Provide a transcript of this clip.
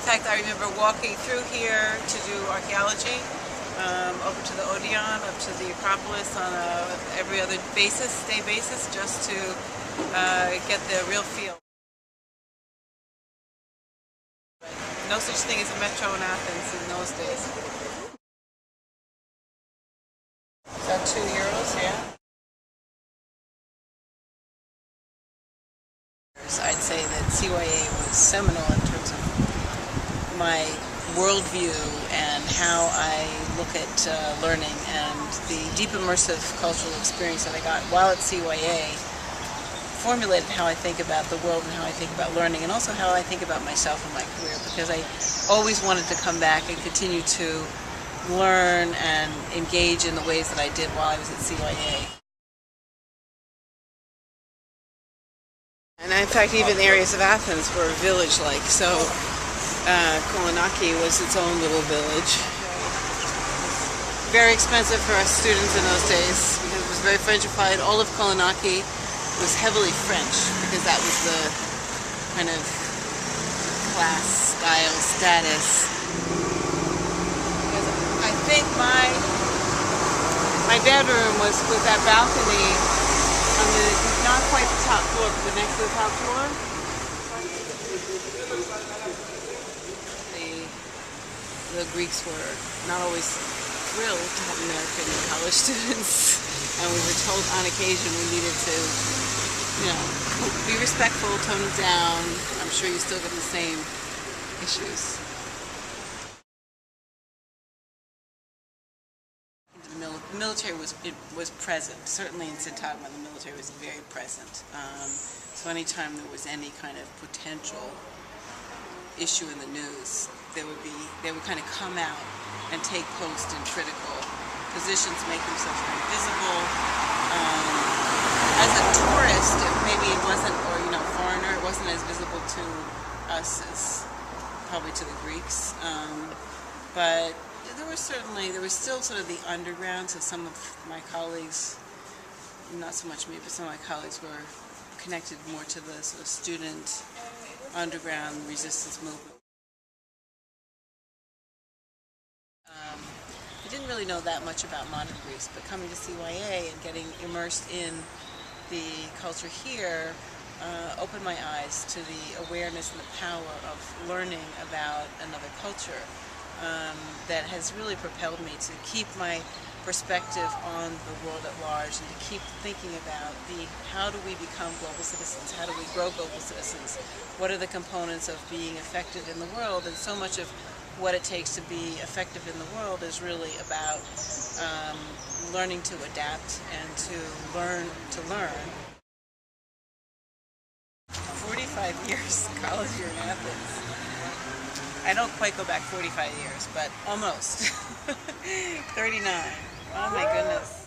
fact, I remember walking through here to do archaeology, over to the Odeon, up to the Acropolis on a every other day basis, just to get the real feel. No such thing as a metro in Athens in those days. Is that €2? Yeah. I'd say that CYA was seminal in terms of my worldview and how I look at learning, and the deep immersive cultural experience that I got while at CYA formulated how I think about the world and how I think about learning, and also how I think about myself and my career, because I always wanted to come back and continue to learn and engage in the ways that I did while I was at CYA. And in fact, even areas of Athens were village-like. So Kolonaki was its own little village. Very expensive for us students in those days because it was very Frenchified. All of Kolonaki was heavily French because that was the kind of class, style, status. Because I think my bedroom was with that balcony on the, not quite the top floor, but next to the top floor. The Greeks were not always thrilled to have American college students, and we were told on occasion we needed to, be respectful, tone it down. I'm sure you still get the same issues. The military was present. Certainly in Syntagma, the military was very present. So anytime there was any kind of potential issue in the news, they would kind of come out and take post in critical positions, make themselves very visible. As a tourist, maybe it wasn't, or foreigner, it wasn't as visible to us as probably to the Greeks. But there was still sort of the underground, so some of my colleagues, not so much me, but some of my colleagues were connected more to the sort of student underground resistance movement. I didn't really know that much about modern Greece, but coming to CYA and getting immersed in the culture here opened my eyes to the awareness and the power of learning about another culture. That has really propelled me to keep my perspective on the world at large, and to keep thinking about how do we become global citizens, how do we grow global citizens, what are the components of being effective in the world. And so much of what it takes to be effective in the world is really about learning to adapt and to learn. 45 years college year in Athens. I don't quite go back 45 years, but almost. 39. Oh my goodness.